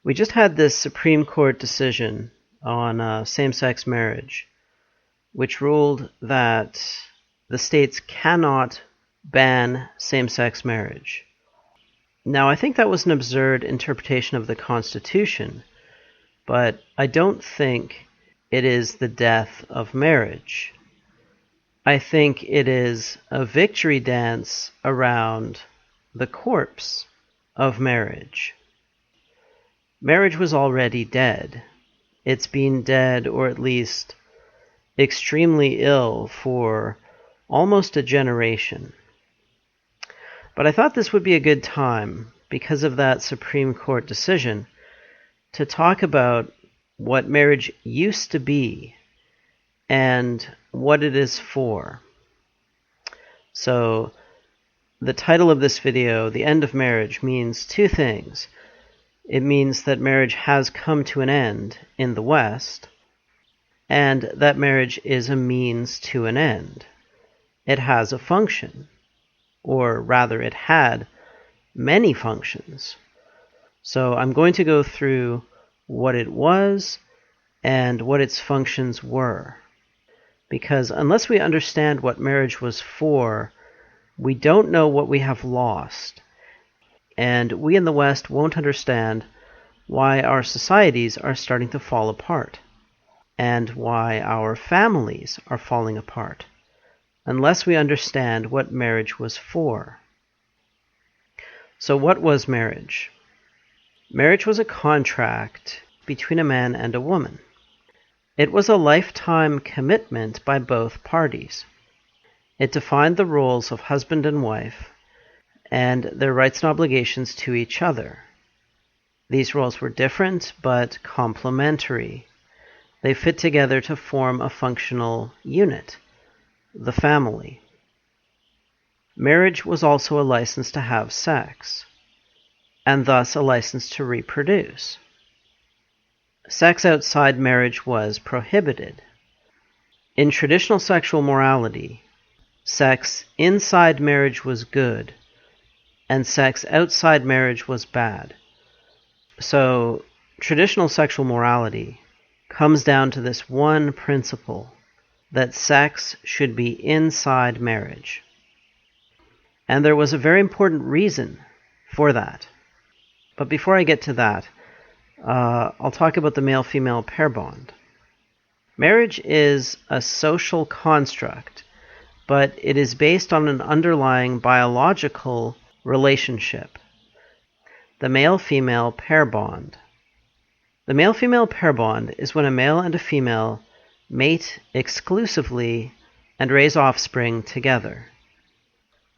We just had this Supreme Court decision on same-sex marriage, which ruled that the states cannot ban same-sex marriage. Now, I think that was an absurd interpretation of the Constitution, but I don't think it is the death of marriage. I think it is a victory dance around the corpse of marriage. Marriage was already dead. It's been dead, or at least extremely ill, for almost a generation. But I thought this would be a good time, because of that Supreme Court decision, to talk about what marriage used to be and what it is for. So, the title of this video, The End of Marriage, means two things. It means that marriage has come to an end in the West, and that marriage is a means to an end. It has a function, or rather it had many functions. So I'm going to go through what it was and what its functions were. Because unless we understand what marriage was for, we don't know what we have lost. And we in the West won't understand why our societies are starting to fall apart, and why our families are falling apart, unless we understand what marriage was for. So what was marriage? Marriage was a contract between a man and a woman. It was a lifetime commitment by both parties. It defined the roles of husband and wife, and their rights and obligations to each other. These roles were different but complementary. They fit together to form a functional unit, the family. Marriage was also a license to have sex, and thus a license to reproduce. Sex outside marriage was prohibited. In traditional sexual morality, sex inside marriage was good, and sex outside marriage was bad. So, traditional sexual morality comes down to this one principle, that sex should be inside marriage. And there was a very important reason for that. But before I get to that, I'll talk about the male-female pair bond. Marriage is a social construct, but it is based on an underlying biological relationship, the male-female pair bond. The male-female pair bond is when a male and a female mate exclusively and raise offspring together.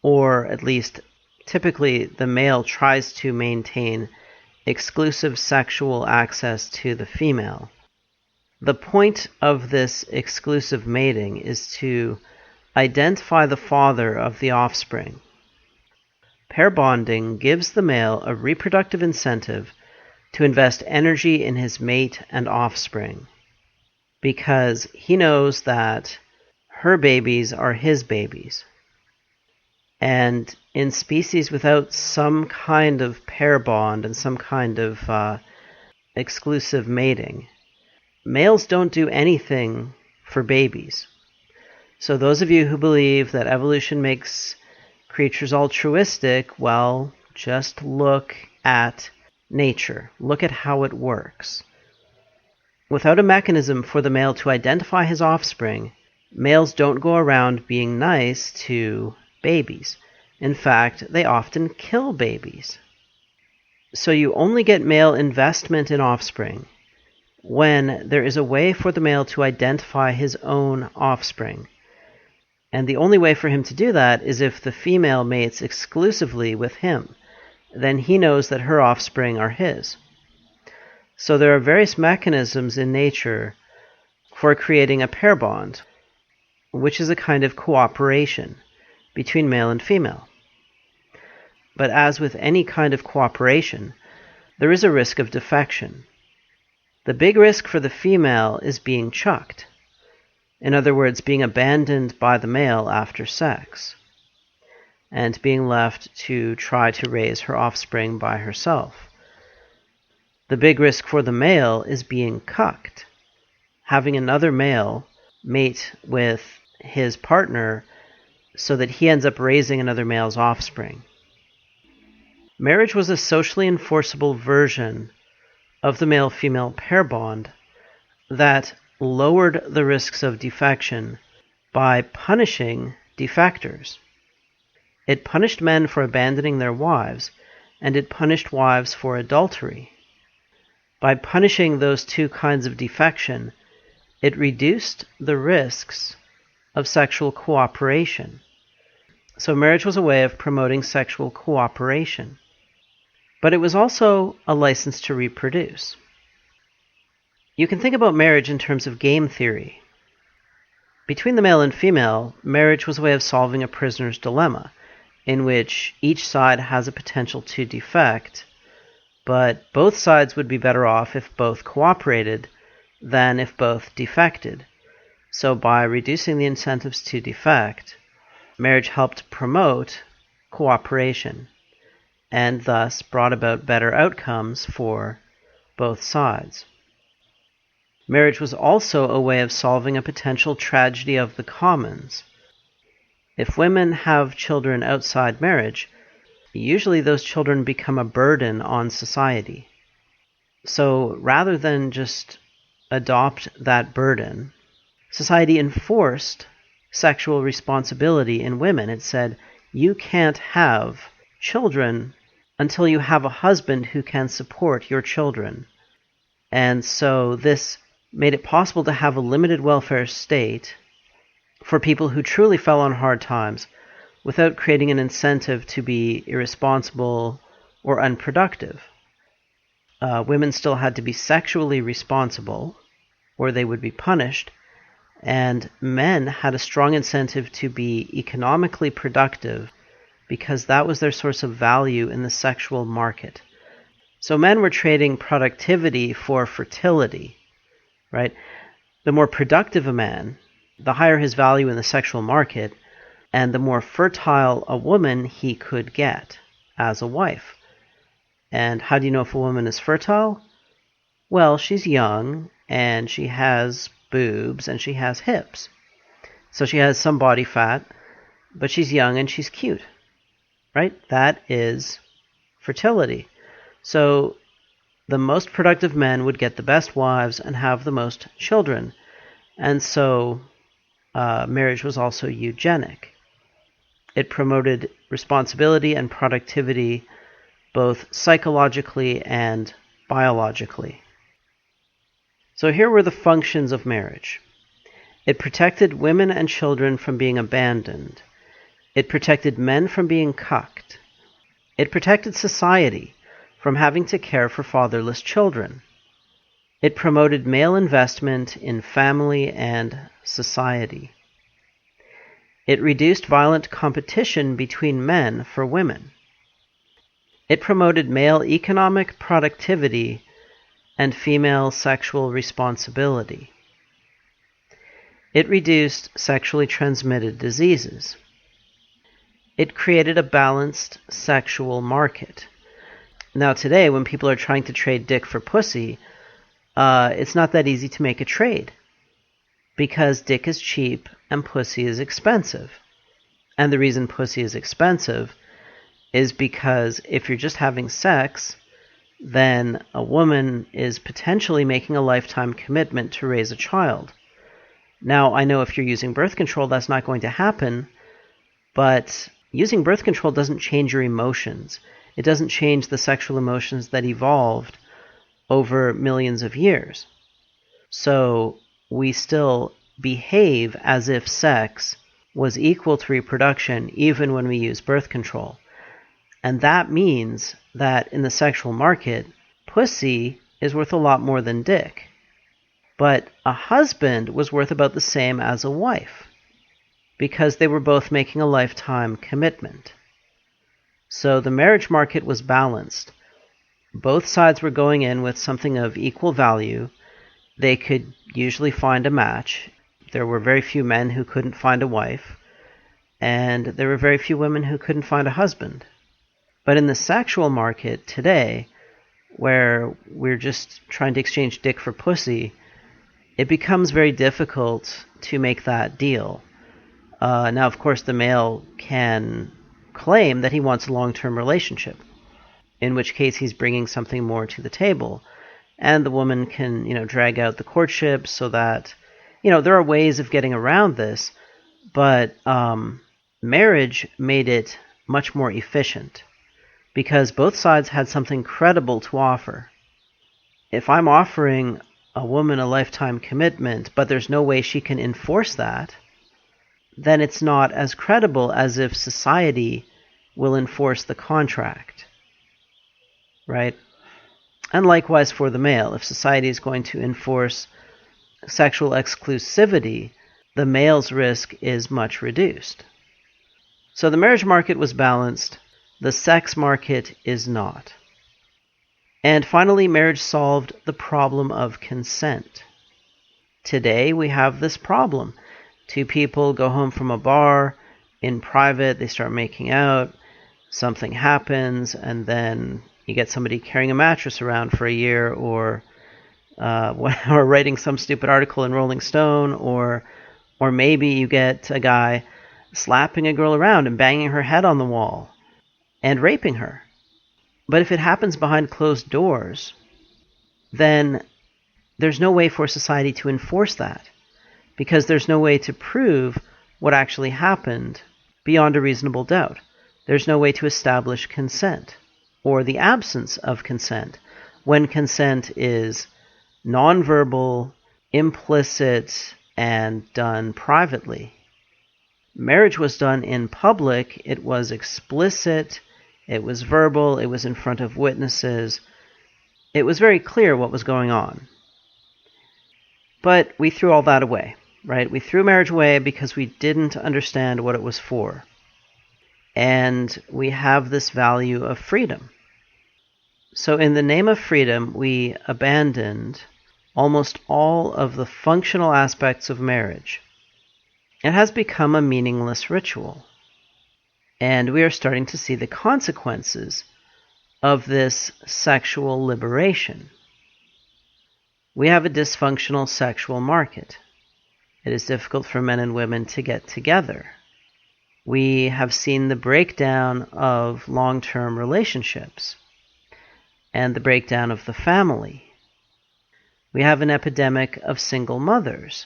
Or at least, typically, the male tries to maintain exclusive sexual access to the female. The point of this exclusive mating is to identify the father of the offspring. Pair bonding gives the male a reproductive incentive to invest energy in his mate and offspring, because he knows that her babies are his babies. And in species without some kind of pair bond and some kind of exclusive mating, males don't do anything for babies. So those of you who believe that evolution makes creatures altruistic, well, just look at nature. Look at how it works. Without a mechanism for the male to identify his offspring, males don't go around being nice to babies. In fact, they often kill babies. So you only get male investment in offspring when there is a way for the male to identify his own offspring. And the only way for him to do that is if the female mates exclusively with him. Then he knows that her offspring are his. So there are various mechanisms in nature for creating a pair bond, which is a kind of cooperation between male and female. But as with any kind of cooperation, there is a risk of defection. The big risk for the female is being chucked. In other words, being abandoned by the male after sex, and being left to try to raise her offspring by herself. The big risk for the male is being cucked, having another male mate with his partner so that he ends up raising another male's offspring. Marriage was a socially enforceable version of the male-female pair bond that lowered the risks of defection by punishing defectors. It punished men for abandoning their wives, and it punished wives for adultery. By punishing those two kinds of defection, it reduced the risks of sexual cooperation. So marriage was a way of promoting sexual cooperation. But it was also a license to reproduce. You can think about marriage in terms of game theory. Between the male and female, marriage was a way of solving a prisoner's dilemma, in which each side has a potential to defect, but both sides would be better off if both cooperated than if both defected. So by reducing the incentives to defect, marriage helped promote cooperation, and thus brought about better outcomes for both sides. Marriage was also a way of solving a potential tragedy of the commons. If women have children outside marriage, usually those children become a burden on society. So rather than just adopt that burden, society enforced sexual responsibility in women. It said, you can't have children until you have a husband who can support your children. And so this made it possible to have a limited welfare state for people who truly fell on hard times without creating an incentive to be irresponsible or unproductive. Women still had to be sexually responsible or they would be punished, and men had a strong incentive to be economically productive because that was their source of value in the sexual market. So men were trading productivity for fertility, right? The more productive a man, the higher his value in the sexual market, and the more fertile a woman he could get as a wife. And how do you know if a woman is fertile? Well, she's young, and she has boobs, and she has hips. So she has some body fat, but she's young and she's cute, right? That is fertility. So the most productive men would get the best wives and have the most children. And so marriage was also eugenic. It promoted responsibility and productivity both psychologically and biologically. So here were the functions of marriage. It protected women and children from being abandoned. It protected men from being cucked. It protected society from having to care for fatherless children. It promoted male investment in family and society. It reduced violent competition between men for women. It promoted male economic productivity and female sexual responsibility. It reduced sexually transmitted diseases. It created a balanced sexual market. Now today, when people are trying to trade dick for pussy, it's not that easy to make a trade because dick is cheap and pussy is expensive. And the reason pussy is expensive is because if you're just having sex, then a woman is potentially making a lifetime commitment to raise a child. Now, I know if you're using birth control, that's not going to happen, but using birth control doesn't change your emotions. It doesn't change the sexual emotions that evolved over millions of years. So we still behave as if sex was equal to reproduction even when we use birth control. And that means that in the sexual market, pussy is worth a lot more than dick. But a husband was worth about the same as a wife because they were both making a lifetime commitment. So the marriage market was balanced. Both sides were going in with something of equal value. They could usually find a match. There were very few men who couldn't find a wife, and there were very few women who couldn't find a husband. But in the sexual market today, where we're just trying to exchange dick for pussy, it becomes very difficult to make that deal. Now, of course, the male can claim that he wants a long-term relationship, in which case he's bringing something more to the table. And the woman can, drag out the courtship so that, there are ways of getting around this, but marriage made it much more efficient because both sides had something credible to offer. If I'm offering a woman a lifetime commitment, but there's no way she can enforce that, then it's not as credible as if society will enforce the contract, right? And likewise for the male, if society is going to enforce sexual exclusivity, the male's risk is much reduced. So the marriage market was balanced, the sex market is not. And finally, marriage solved the problem of consent. Today we have this problem. Two people go home from a bar, in private, they start making out, something happens, and then you get somebody carrying a mattress around for a year, or writing some stupid article in Rolling Stone, or maybe you get a guy slapping a girl around and banging her head on the wall and raping her. But if it happens behind closed doors, then there's no way for society to enforce that, because there's no way to prove what actually happened beyond a reasonable doubt. There's no way to establish consent, or the absence of consent, when consent is nonverbal, implicit, and done privately. Marriage was done in public. It was explicit, it was verbal, it was in front of witnesses. It was very clear what was going on. But we threw all that away, right? We threw marriage away because we didn't understand what it was for. And we have this value of freedom. So in the name of freedom, we abandoned almost all of the functional aspects of marriage. It has become a meaningless ritual. And we are starting to see the consequences of this sexual liberation. We have a dysfunctional sexual market. It is difficult for men and women to get together. We have seen the breakdown of long-term relationships and the breakdown of the family. We have an epidemic of single mothers,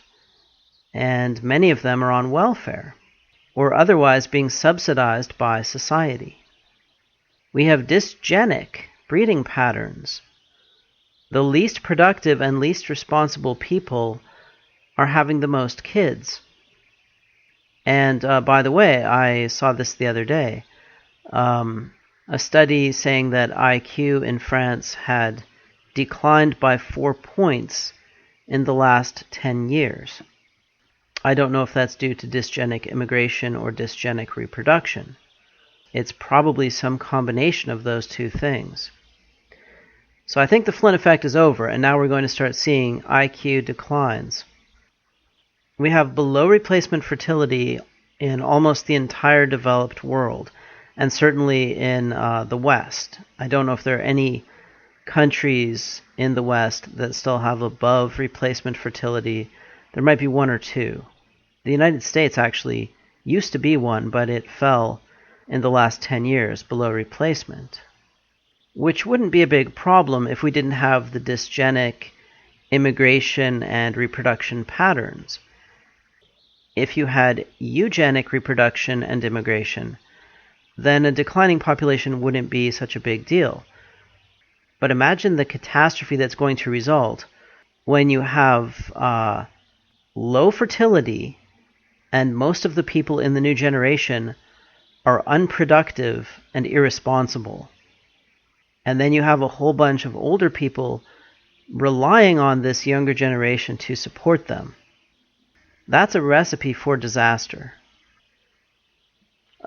and many of them are on welfare or otherwise being subsidized by society. We have dysgenic breeding patterns. The least productive and least responsible people are having the most kids. And by the way, I saw this the other day. A study saying that IQ in France had declined by 4 points in the last 10 years. I don't know if that's due to dysgenic immigration or dysgenic reproduction. It's probably some combination of those two things. So I think the Flynn effect is over, and now we're going to start seeing IQ declines. We have below replacement fertility in almost the entire developed world, and certainly in the West. I don't know if there are any countries in the West that still have above replacement fertility. There might be one or two. The United States actually used to be one, but it fell in the last 10 years below replacement, which wouldn't be a big problem if we didn't have the dysgenic immigration and reproduction patterns. If you had eugenic reproduction and immigration, then a declining population wouldn't be such a big deal. But imagine the catastrophe that's going to result when you have low fertility and most of the people in the new generation are unproductive and irresponsible. And then you have a whole bunch of older people relying on this younger generation to support them. That's a recipe for disaster.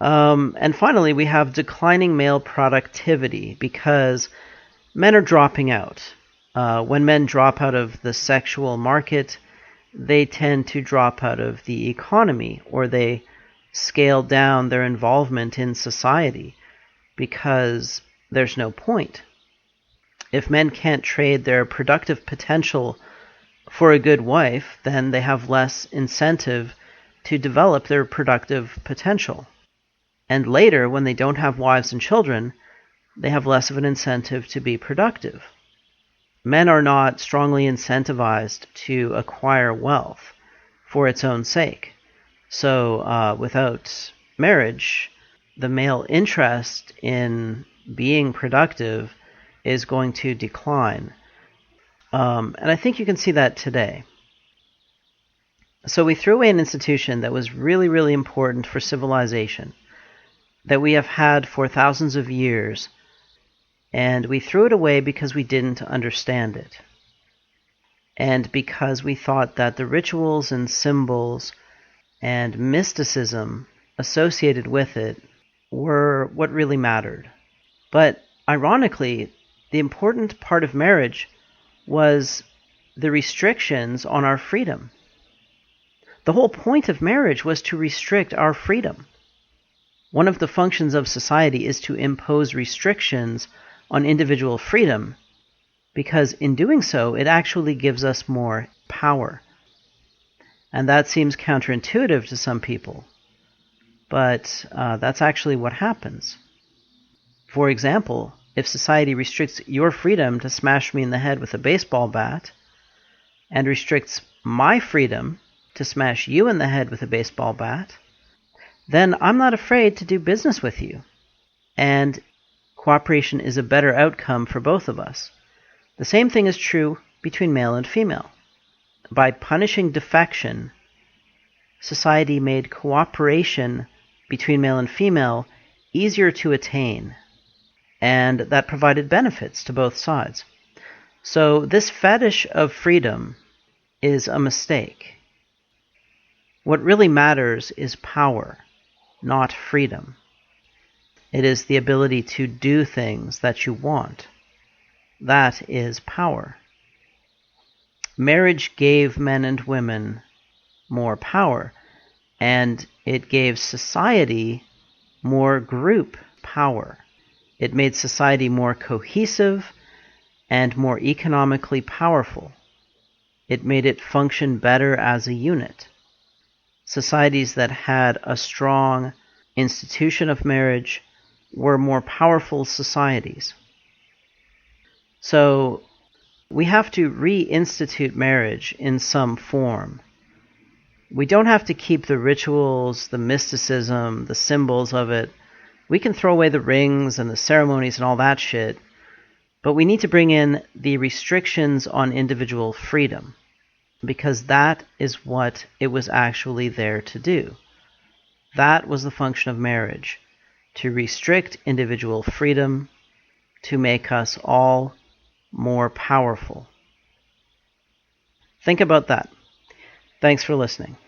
And finally, we have declining male productivity because men are dropping out. When men drop out of the sexual market, they tend to drop out of the economy, or they scale down their involvement in society because there's no point. If men can't trade their productive potential for a good wife, then they have less incentive to develop their productive potential. And later, when they don't have wives and children, they have less of an incentive to be productive. Men are not strongly incentivized to acquire wealth for its own sake. So without marriage, the male interest in being productive is going to decline. And I think you can see that today. So we threw away an institution that was really, really important for civilization, that we have had for thousands of years, and we threw it away because we didn't understand it. And because we thought that the rituals and symbols and mysticism associated with it were what really mattered. But ironically, the important part of marriage was the restrictions on our freedom. The whole point of marriage was to restrict our freedom. One of the functions of society is to impose restrictions on individual freedom, because in doing so, it actually gives us more power. And that seems counterintuitive to some people, but that's actually what happens. For example, if society restricts your freedom to smash me in the head with a baseball bat, and restricts my freedom to smash you in the head with a baseball bat, then I'm not afraid to do business with you. And cooperation is a better outcome for both of us. The same thing is true between male and female. By punishing defection, society made cooperation between male and female easier to attain, and that provided benefits to both sides. So this fetish of freedom is a mistake. What really matters is power, not freedom. It is the ability to do things that you want. That is power. Marriage gave men and women more power, and it gave society more group power. It made society more cohesive and more economically powerful. It made it function better as a unit. Societies that had a strong institution of marriage were more powerful societies. So we have to reinstitute marriage in some form. We don't have to keep the rituals, the mysticism, the symbols of it. We can throw away the rings and the ceremonies and all that shit, but we need to bring in the restrictions on individual freedom, because that is what it was actually there to do. That was the function of marriage, to restrict individual freedom, to make us all more powerful. Think about that. Thanks for listening.